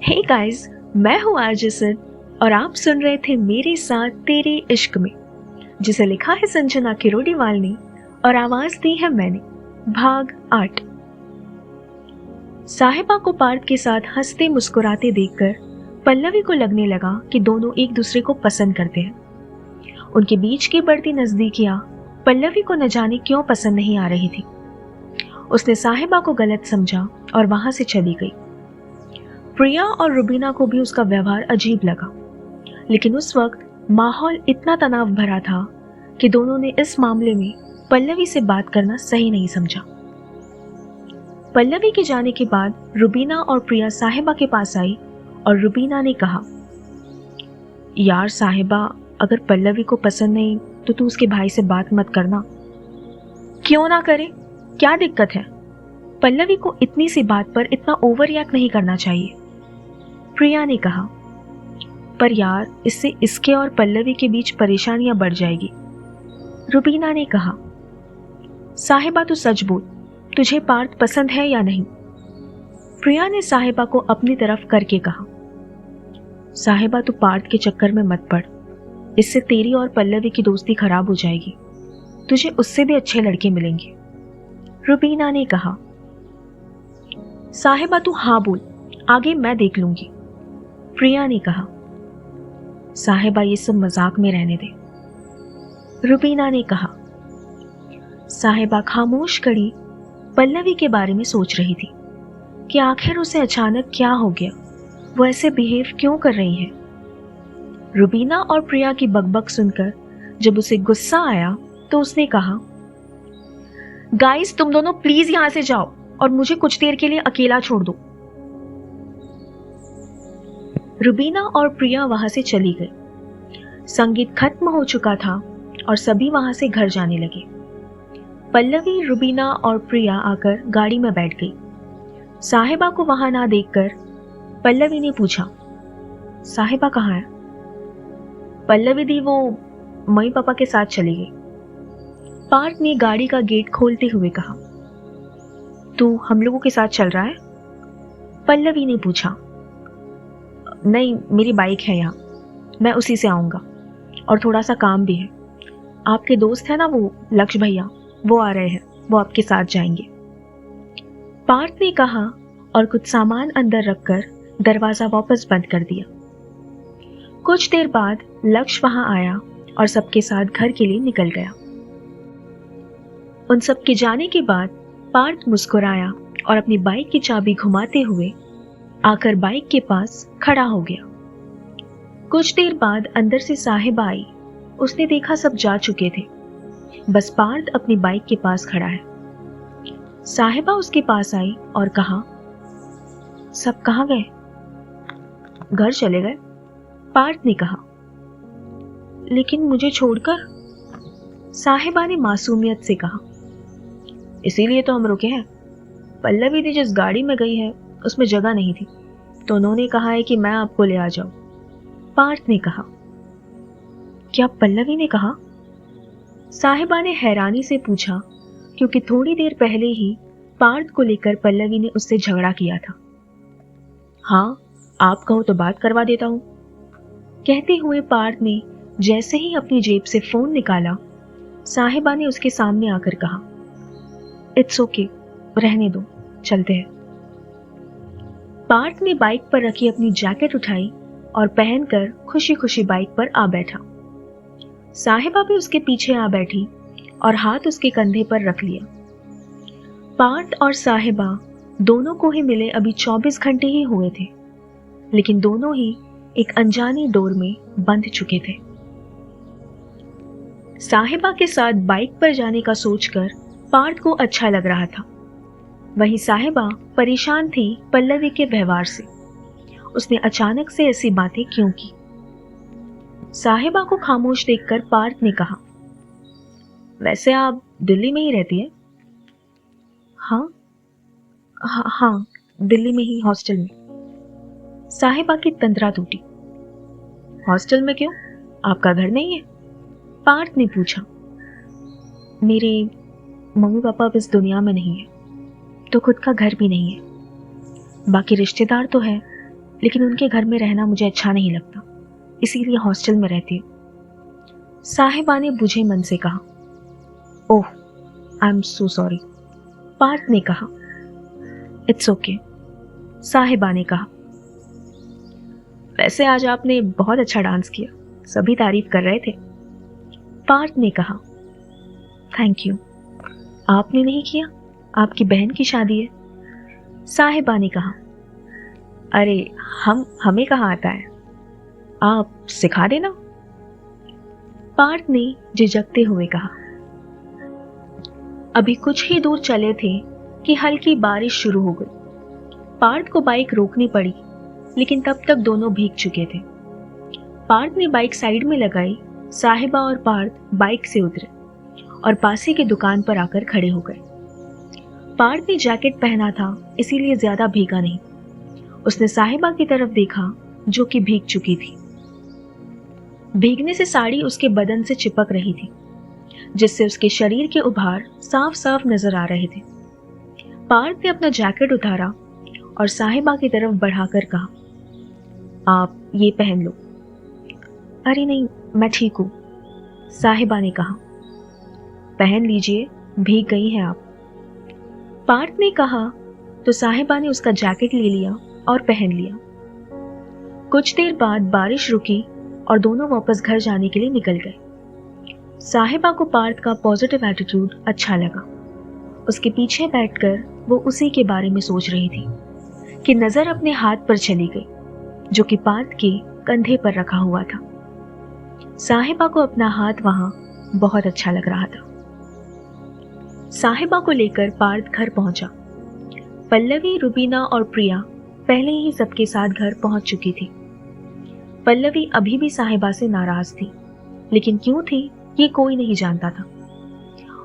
Hey guys, मैं हूँ RJ Sid और आप सुन रहे थे मेरे साथ तेरे इश्क में, जिसे लिखा है संजना किरोड़ीवाल ने और आवाज दी है मैंने। भाग 8। साहिबा को पार्थ के साथ हंसते मुस्कुराते देखकर पल्लवी को लगने लगा कि दोनों एक दूसरे को पसंद करते हैं। उनके बीच की बढ़ती नजदीकियां पल्लवी को न जाने क्यों पसंद नहीं आ रही थी। उसने साहिबा को गलत समझा और वहां से चली गई। प्रिया और रुबीना को भी उसका व्यवहार अजीब लगा, लेकिन उस वक्त माहौल इतना तनाव भरा था कि दोनों ने इस मामले में पल्लवी से बात करना सही नहीं समझा। पल्लवी के जाने के बाद रुबीना और प्रिया साहिबा के पास आई और रुबीना ने कहा, यार साहिबा, अगर पल्लवी को पसंद नहीं तो तू उसके भाई से बात मत करना। क्यों ना करे, क्या दिक्कत है? पल्लवी को इतनी सी बात पर इतना ओवर रिएक्ट नहीं करना चाहिए, प्रिया ने कहा। पर यार, इससे इसके और पल्लवी के बीच परेशानियां बढ़ जाएगी, रुबीना ने कहा। साहिबा तू सच बोल, तुझे पार्थ पसंद है या नहीं? प्रिया ने साहिबा को अपनी तरफ करके कहा। साहिबा तू पार्थ के चक्कर में मत पड़, इससे तेरी और पल्लवी की दोस्ती खराब हो जाएगी। तुझे उससे भी अच्छे लड़के मिलेंगे, रुबीना ने कहा। साहिबा तू हाँ बोल, आगे मैं देख लूंगी, प्रिया ने कहा। साहिबा ये सब मजाक में रहने दे, रुबीना ने कहा। साहिबा खामोश खड़ी पल्लवी के बारे में सोच रही थी कि आखिर उसे अचानक क्या हो गया, वो ऐसे बिहेव क्यों कर रही है। रुबीना और प्रिया की बकबक सुनकर जब उसे गुस्सा आया तो उसने कहा, गाइस तुम दोनों प्लीज यहां से जाओ और मुझे कुछ देर के लिए अकेला छोड़ दो। रुबीना और प्रिया वहां से चली गई। संगीत खत्म हो चुका था और सभी वहां से घर जाने लगे। पल्लवी, रुबीना और प्रिया आकर गाड़ी में बैठ गई। साहिबा को वहां ना देखकर पल्लवी ने पूछा, साहिबा कहाँ है? पल्लवी दी वो मम्मी पापा के साथ चली गई, पार्थ ने गाड़ी का गेट खोलते हुए कहा। तू हम लोगों के साथ चल रहा है? पल्लवी ने पूछा। नहीं, मेरी बाइक है यहाँ, मैं उसी से आऊंगा और थोड़ा सा काम भी है। आपके दोस्त है ना वो लक्ष्य भैया, वो आ रहे हैं, वो आपके साथ जाएंगे, पार्थ ने कहा और कुछ सामान अंदर रखकर दरवाजा वापस बंद कर दिया। कुछ देर बाद लक्ष्य वहां आया और सबके साथ घर के लिए निकल गया। उन सबके जाने के बाद पार्थ मुस्कुराया और अपनी बाइक की चाबी घुमाते हुए आकर बाइक के पास खड़ा हो गया। कुछ देर बाद अंदर से साहिबा आई। उसने देखा सब जा चुके थे, बस पार्थ अपनी बाइक के पास खड़ा है। साहिबा उसके पास आई और कहा, सब कहाँ गए? घर चले गए, पार्थ ने कहा। लेकिन मुझे छोड़कर, साहिबा ने मासूमियत से कहा। इसीलिए तो हम रुके हैं। पल्लवी दी जिस गाड़ी में गई है उसमें जगह नहीं थी, तो उन्होंने कहा है कि मैं आपको ले आ जाऊं, पार्थ ने कहा। क्या पल्लवी ने कहा? साहिबा ने हैरानी से पूछा, क्योंकि थोड़ी देर पहले ही पार्थ को लेकर पल्लवी ने उससे झगड़ा किया था। हाँ, आप कहो तो बात करवा देता हूं, कहते हुए पार्थ ने जैसे ही अपनी जेब से फोन निकाला, साहिबा ने उसके सामने आकर कहा, इट्स ओके, रहने दो, चलते हैं। पार्थ ने बाइक पर रखी अपनी जैकेट उठाई और पहनकर खुशी खुशी बाइक पर आ बैठा। साहिबा भी उसके पीछे आ बैठी और हाथ उसके कंधे पर रख लिया। पार्थ और साहिबा दोनों को ही मिले अभी 24 घंटे ही हुए थे, लेकिन दोनों ही एक अनजानी डोर में बंध चुके थे। साहिबा के साथ बाइक पर जाने का सोचकर पार्थ को अच्छा लग रहा था। वहीं साहिबा परेशान थी पल्लवी के व्यवहार से। उसने अचानक से ऐसी बातें क्यों की? साहिबा को खामोश देखकर पार्थ ने कहा, वैसे आप दिल्ली में ही रहती है? हाँ हाँ, दिल्ली में ही, हॉस्टल में। साहिबा की तंद्रा टूटी। हॉस्टल में क्यों, आपका घर नहीं है? पार्थ ने पूछा। मेरे मम्मी पापा अब इस दुनिया में नहीं है, तो खुद का घर भी नहीं है। बाकी रिश्तेदार तो है, लेकिन उनके घर में रहना मुझे अच्छा नहीं लगता, इसीलिए हॉस्टल में रहती हूँ। साहिबा ने बुझे मन से कहा। Oh, I am so sorry, Parth ने कहा। इट्स ओके, साहिबा ने कहा। वैसे आज आपने बहुत अच्छा डांस किया, सभी तारीफ कर रहे थे, पार्थ ने कहा। Thank you. आपने नहीं किया, आपकी बहन की शादी है, साहिबा ने कहा। अरे हमें कहाँ आता है, आप सिखा देना, पार्थ ने झिझकते हुए कहा। अभी कुछ ही दूर चले थे कि हल्की बारिश शुरू हो गई। पार्थ को बाइक रोकनी पड़ी, लेकिन तब तक दोनों भीग चुके थे। पार्थ ने बाइक साइड में लगाई, साहिबा और पार्थ बाइक से उतरे और पास ही की दुकान पर आकर खड़े हो गए। पार्थ ने जैकेट पहना था, इसीलिए ज्यादा भीगा नहीं। उसने साहिबा की तरफ देखा, जो कि भीग चुकी थी। भीगने से साड़ी उसके बदन से चिपक रही थी, जिससे उसके शरीर के उभार साफ साफ नजर आ रहे थे। पार्थ ने अपना जैकेट उतारा और साहिबा की तरफ बढ़ाकर कहा, आप ये पहन लो। अरे नहीं, मैं ठीक हूं, साहिबा ने कहा। पहन लीजिए, भीग गई हैं आप, पार्थ ने कहा। तो साहिबा ने उसका जैकेट ले लिया और पहन लिया। कुछ देर बाद बारिश रुकी और दोनों वापस घर जाने के लिए निकल गए। साहिबा को पार्थ का पॉजिटिव एटीट्यूड अच्छा लगा। उसके पीछे बैठकर वो उसी के बारे में सोच रही थी कि नजर अपने हाथ पर चली गई, जो कि पार्थ के कंधे पर रखा हुआ था। साहिबा को अपना हाथ वहां बहुत अच्छा लग रहा था। साहिबा को लेकर पार्थ घर पहुंचा। पल्लवी, रुबीना और प्रिया पहले ही सबके साथ घर पहुंच चुकी थी। पल्लवी अभी भी साहिबा से नाराज थी, लेकिन क्यों थी ये कोई नहीं जानता था।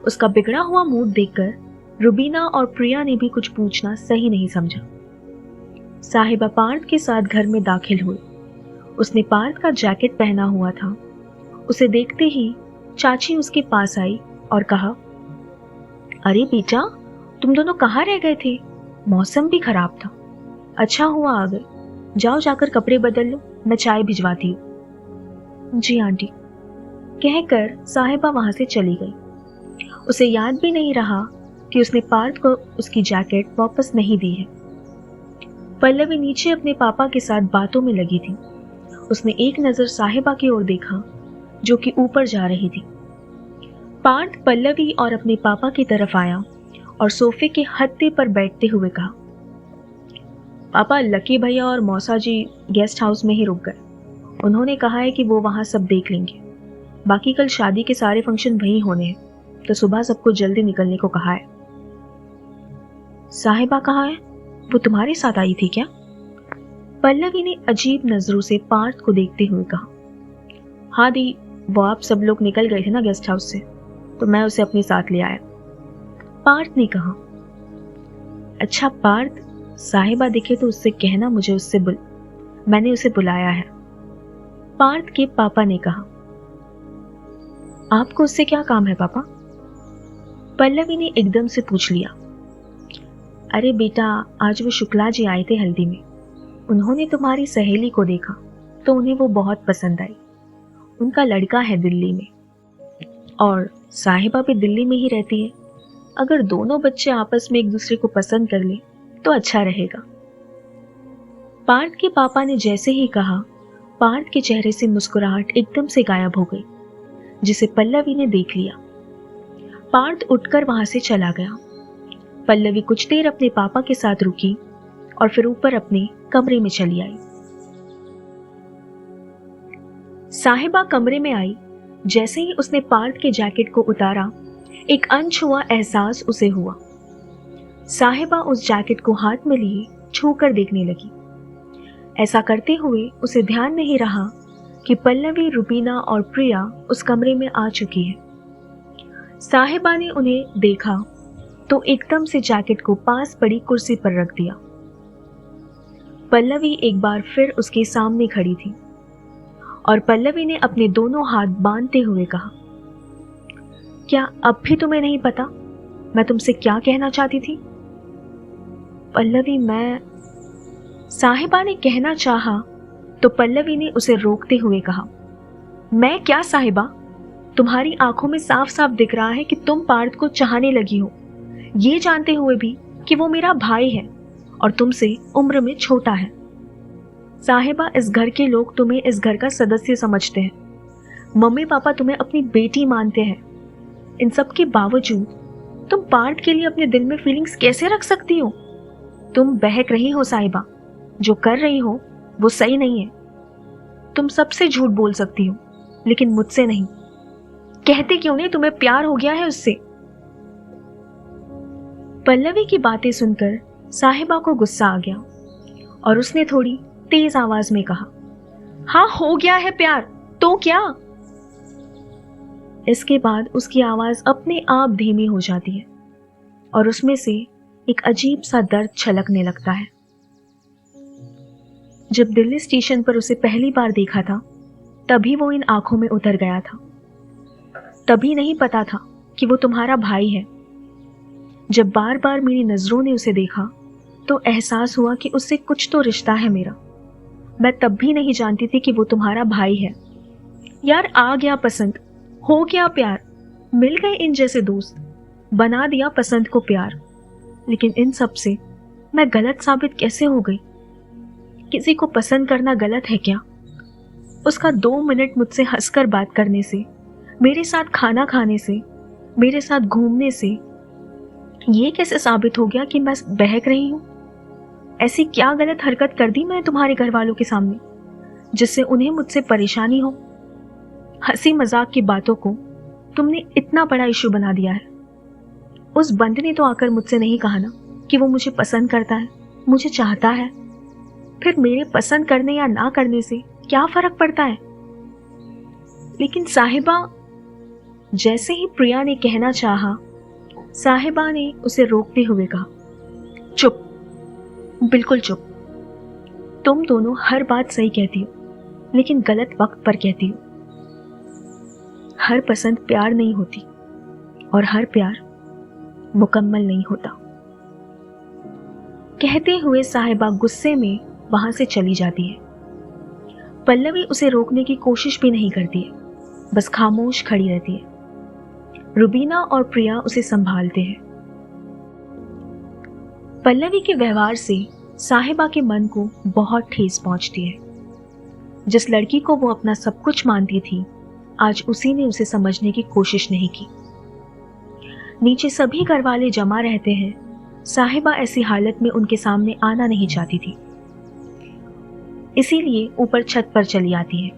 उसका बिगड़ा हुआ मूड देखकर रुबीना और प्रिया ने भी कुछ पूछना सही नहीं समझा। साहिबा पार्थ के साथ घर में दाखिल हुई। उसने पार्थ का जैकेट पहना हुआ था। उसे देखते ही चाची उसके पास आई और कहा, अरे बेटा, तुम दोनों कहाँ रह गए थे? मौसम भी खराब था, अच्छा हुआ आ गए। जाओ जाकर कपड़े बदल लो, मैं चाय भिजवाती हूँ। जी आंटी, कहकर साहिबा वहां से चली गई। उसे याद भी नहीं रहा कि उसने पार्थ को उसकी जैकेट वापस नहीं दी है। पल्लवी नीचे अपने पापा के साथ बातों में लगी थी। उसने एक नजर साहिबा की ओर देखा, जो कि ऊपर जा रही थी। पार्थ पल्लवी और अपने पापा की तरफ आया और सोफे के हत्थे पर बैठते हुए कहा, पापा, लकी भैया और मौसा जी गेस्ट हाउस में ही रुक गए। उन्होंने कहा है कि वो वहां सब देख लेंगे। बाकी कल शादी के सारे फंक्शन वहीं होने हैं, तो सुबह सबको जल्दी निकलने को कहा है। साहिबा कहाँ है? वो तुम्हारे साथ आई थी क्या? पल्लवी ने अजीब नजरों से पार्थ को देखते हुए कहा। हाँ दी, वो आप सब लोग निकल गए थे ना गेस्ट हाउस से, तो मैं उसे अपने साथ ले आया, पार्थ ने कहा। अच्छा पार्थ, साहिबा दिखे तो उससे कहना मैंने उसे बुलाया है, पार्थ के पापा ने कहा। आपको उससे क्या काम है पापा? पल्लवी ने एकदम से पूछ लिया। अरे बेटा, आज वो शुक्ला जी आए थे हल्दी में। उन्होंने तुम्हारी सहेली को देखा तो उन्हें वो बहुत पसंद आई। उनका लड़का है दिल्ली में, और साहिबा भी दिल्ली में ही रहती है। अगर दोनों बच्चे आपस में एक दूसरे को पसंद कर ले तो अच्छा रहेगा। पार्थ के पापा ने जैसे ही कहा, पार्थ के चेहरे से मुस्कुराहट एकदम से गायब हो गई, जिसे पल्लवी ने देख लिया। पार्थ उठकर वहां से चला गया। पल्लवी कुछ देर अपने पापा के साथ रुकी और फिर ऊपर अपने कमरे में चली आई। साहिबा कमरे में आई। जैसे ही उसने पार्थ के जैकेट को उतारा, एक अनछुआ एहसास उसे हुआ। साहिबा उस जैकेट को हाथ में लिए छू कर देखने लगी। ऐसा करते हुए उसे ध्यान नहीं रहा कि पल्लवी, रुबीना और प्रिया उस कमरे में आ चुकी है। साहिबा ने उन्हें देखा तो एकदम से जैकेट को पास पड़ी कुर्सी पर रख दिया। पल्लवी एक बार फिर उसके सामने खड़ी थी और पल्लवी ने अपने दोनों हाथ बांधते हुए कहा, क्या अब भी तुम्हें नहीं पता मैं तुमसे क्या कहना चाहती थी? पल्लवी, मैं साहिबा ने कहना चाहा तो पल्लवी ने उसे रोकते हुए कहा, मैं क्या साहिबा, तुम्हारी आंखों में साफ साफ दिख रहा है कि तुम पार्थ को चाहने लगी हो, ये जानते हुए भी कि वो मेरा भाई है और तुमसे उम्र में छोटा है। साहिबा, इस घर के लोग तुम्हें इस घर का सदस्य समझते हैं, मम्मी पापा तुम्हें अपनी बेटी मानते हैं। इन सब के बावजूद तुम पार्थ के लिए अपने दिल में फीलिंग्स कैसे रख सकती हो? तुम बहक रही हो साहिबा, जो कर रही हो वो सही नहीं है। तुम सबसे झूठ बोल सकती हो लेकिन मुझसे नहीं। कहते क्यों नहीं तुम्हें प्यार हो गया है उससे? पल्लवी की बातें सुनकर साहिबा को गुस्सा आ गया और उसने थोड़ी तेज आवाज में कहा, हाँ हो गया है प्यार, तो क्या? इसके बाद उसकी आवाज अपने आप धीमी हो जाती है और उसमें से एक अजीब सा दर्द छलकने लगता है। जब दिल्ली स्टेशन पर उसे पहली बार देखा था तभी वो इन आंखों में उतर गया था। तभी नहीं पता था कि वो तुम्हारा भाई है। जब बार बार मेरी नजरों ने उसे देखा तो एहसास हुआ कि उससे कुछ तो रिश्ता है मेरा। मैं तब भी नहीं जानती थी कि वो तुम्हारा भाई है। यार आ गया पसंद, हो गया प्यार, मिल गए इन जैसे दोस्त, बना दिया पसंद को प्यार। लेकिन इन सब से मैं गलत साबित कैसे हो गई? किसी को पसंद करना गलत है क्या? उसका 2 मिनट मुझसे हंसकर बात करने से, मेरे साथ खाना खाने से, मेरे साथ घूमने से ये कैसे साबित हो गया कि मैं बहक रही हूं? ऐसी क्या गलत हरकत कर दी मैंने तुम्हारे घर वालों के सामने जिससे उन्हें मुझसे परेशानी हो? हंसी मजाक की बातों को तुमने इतना बड़ा इशू बना दिया है। उस बंद ने तो आकर मुझसे नहीं कहा ना कि वो मुझे पसंद करता है, मुझे चाहता है। फिर मेरे पसंद करने या ना करने से क्या फर्क पड़ता है? लेकिन साहिबा, जैसे ही प्रिया ने कहना चाहा, साहिबा ने उसे रोकते हुए कहा, चुप, बिल्कुल चुप। तुम दोनों हर बात सही कहती हो लेकिन गलत वक्त पर कहती हो। हर पसंद प्यार नहीं होती और हर प्यार मुकम्मल नहीं होता। कहते हुए साहिबा गुस्से में वहां से चली जाती है। पल्लवी उसे रोकने की कोशिश भी नहीं करती है, बस खामोश खड़ी रहती है। रुबीना और प्रिया उसे संभालते हैं। पल्लवी के व्यवहार से साहिबा के मन को बहुत ठेस पहुंचती है। जिस लड़की को वो अपना सब कुछ मानती थी, आज उसी ने उसे समझने की कोशिश नहीं की। नीचे सभी घरवाले जमा रहते हैं। साहिबा ऐसी हालत में उनके सामने आना नहीं चाहती थी, इसीलिए ऊपर छत पर चली आती है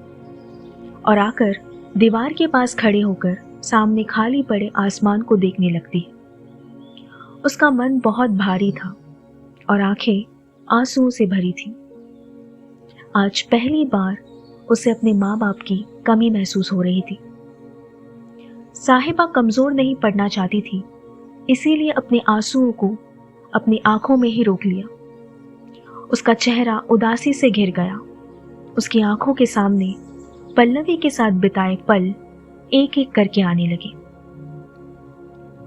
और आकर दीवार के पास खड़े होकर सामने खाली पड़े आसमान को देखने लगती है। उसका मन बहुत भारी था और आंखें आंसुओं से भरी थी। आज पहली बार उसे अपने माँ बाप की कमी महसूस हो रही थी। साहिबा कमजोर नहीं पड़ना चाहती थी, इसीलिए अपने आंसुओं को अपनी आंखों में ही रोक लिया। उसका चेहरा उदासी से घिर गया। उसकी आंखों के सामने पल्लवी के साथ बिताए पल एक एक करके आने लगे।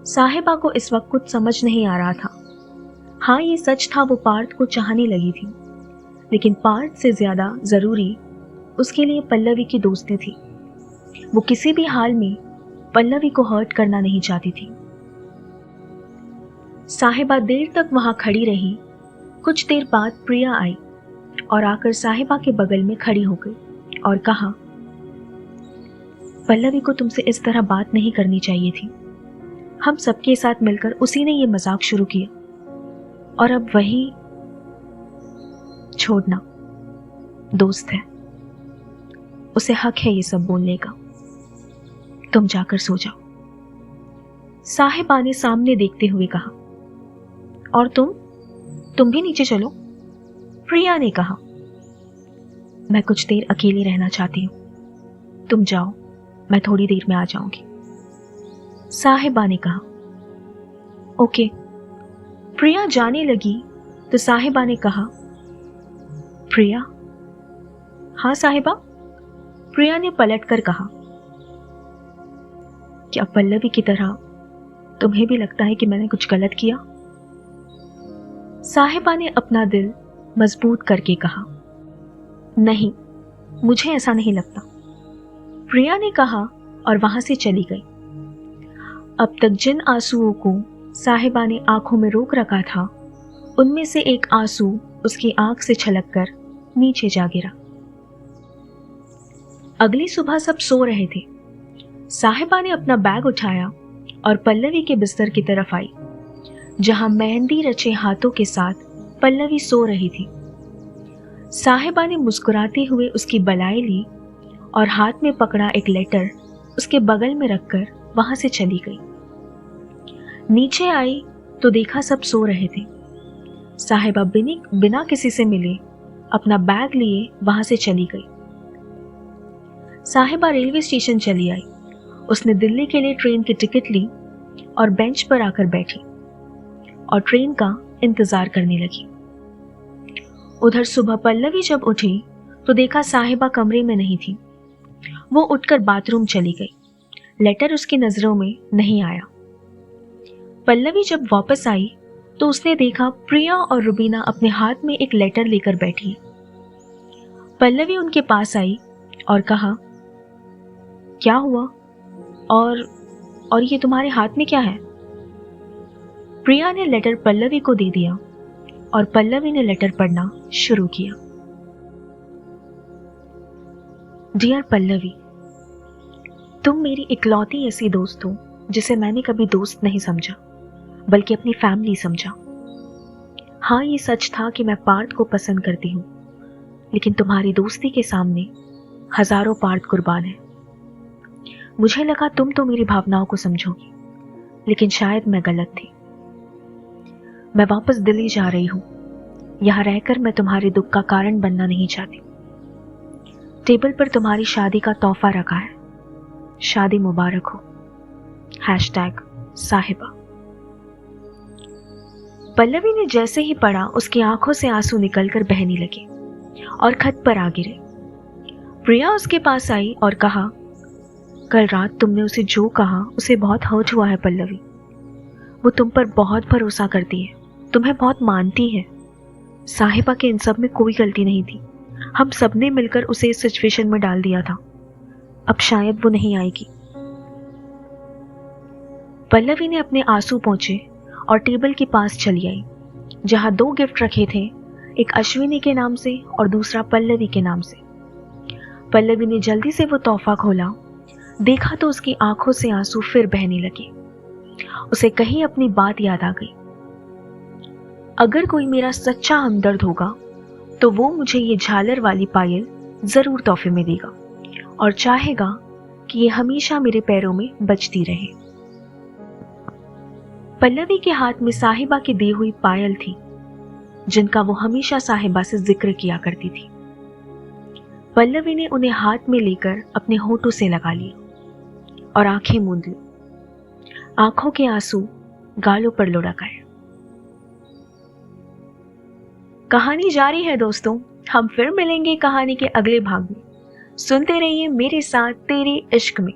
साहिबा को इस वक्त कुछ समझ नहीं आ रहा था। हाँ, ये सच था, वो पार्थ को चाहने लगी थी, लेकिन पार्थ से ज्यादा जरूरी उसके लिए पल्लवी की दोस्ती थी। वो किसी भी हाल में पल्लवी को हर्ट करना नहीं चाहती थी। साहिबा देर तक वहां खड़ी रही। कुछ देर बाद प्रिया आई और आकर साहिबा के बगल में खड़ी हो गई और कहा, पल्लवी को तुमसे इस तरह बात नहीं करनी चाहिए थी। हम सबके साथ मिलकर उसी ने ये मजाक शुरू किया और अब वही छोड़ना। दोस्त है, उसे हक है ये सब बोलने का। तुम जाकर सो जाओ। साहिबा ने सामने देखते हुए कहा। और तुम भी नीचे चलो, प्रिया ने कहा। मैं कुछ देर अकेली रहना चाहती हूं, तुम जाओ, मैं थोड़ी देर में आ जाऊंगी, साहिबा ने कहा। ओके। प्रिया जाने लगी तो साहिबा ने कहा, प्रिया? हाँ साहिबा, प्रिया ने पलटकर कहा। क्या पल्लवी की तरह तुम्हें भी लगता है कि मैंने कुछ गलत किया? साहिबा ने अपना दिल मजबूत करके कहा, नहीं, मुझे ऐसा नहीं लगता। प्रिया ने कहा और वहां से चली गई। अब तक जिन आंसुओं को साहिबा ने आंखों में रोक रखा था, उनमें से एक आंसू उसकी आंख से छलककर नीचे जा गिरा। अगली सुबह सब सो रहे थे। साहिबा ने अपना बैग उठाया और पल्लवी के बिस्तर की तरफ आई, जहां मेहंदी रचे हाथों के साथ पल्लवी सो रही थी। साहिबा ने मुस्कुराते हुए उसकी बलाई ली और हाथ में पकड़ा एक लेटर उसके बगल में रखकर वहां से चली गई। नीचे आई तो देखा सब सो रहे थे। साहिबा बिना किसी से मिले अपना बैग लिए वहां से चली गई। साहिबा रेलवे स्टेशन चली आई। उसने दिल्ली के लिए ट्रेन की टिकट ली और बेंच पर आकर बैठी और ट्रेन का इंतजार करने लगी। उधर सुबह पल्लवी जब उठी तो देखा साहिबा कमरे में नहीं थी। वो उठकर बाथरूम चली गई। लेटर उसकी नजरों में नहीं आया। पल्लवी जब वापस आई तो उसने देखा प्रिया और रुबीना अपने हाथ में एक लेटर लेकर बैठी है। पल्लवी उनके पास आई और कहा, क्या हुआ? और ये तुम्हारे हाथ में क्या है? प्रिया ने लेटर पल्लवी को दे दिया और पल्लवी ने लेटर पढ़ना शुरू किया। डियर पल्लवी, तुम मेरी इकलौती ऐसी दोस्त हो जिसे मैंने कभी दोस्त नहीं समझा, बल्कि अपनी फैमिली समझा। हाँ, ये सच था कि मैं पार्थ को पसंद करती हूँ, लेकिन तुम्हारी दोस्ती के सामने हजारों पार्थ कुर्बान है। मुझे लगा तुम तो मेरी भावनाओं को समझोगी, लेकिन शायद मैं गलत थी। मैं वापस दिल्ली जा रही हूँ। यहाँ रहकर मैं तुम्हारे दुख का कारण बनना नहीं चाहती। टेबल पर तुम्हारी शादी का तोहफा रखा है। शादी मुबारक हो। #साहिबा। पल्लवी ने जैसे ही पढ़ा, उसकी आंखों से आंसू निकलकर बहने लगे और खत पर आ गिरे। प्रिया उसके पास आई और कहा, कल रात तुमने उसे जो कहा उसे बहुत हर्ट हुआ है पल्लवी। वो तुम पर बहुत भरोसा करती है, तुम्हें बहुत मानती है। साहिबा के इन सब में कोई गलती नहीं थी। हम सबने मिलकर उसे इस सिचुएशन में डाल दिया था। अब शायद वो नहीं आएगी। पल्लवी ने अपने आंसू पोंछे और टेबल के पास चली आई, जहां 2 गिफ्ट रखे थे, एक अश्विनी के नाम से और दूसरा पल्लवी के नाम से। पल्लवी ने जल्दी से वो तोहफा खोला। देखा तो उसकी आंखों से आंसू फिर बहने लगे। उसे कहीं अपनी बात याद आ गई। अगर कोई मेरा सच्चा हमदर्द होगा तो वो मुझे ये झालर वाली पायल जरूर तोहफे में देगा और चाहेगा कि ये हमेशा मेरे पैरों में बजती रहे। पल्लवी के हाथ में साहिबा की दी हुई पायल थी, जिनका वो हमेशा साहिबा से जिक्र किया करती थी। पल्लवी ने उन्हें हाथ में लेकर अपने होठों से लगा लिया और आंखें मूंद ली। आंखों के आंसू गालों पर लुढ़क आए। कहानी जारी है दोस्तों। हम फिर मिलेंगे कहानी के अगले भाग में। सुनते रहिए मेरे साथ तेरे इश्क में।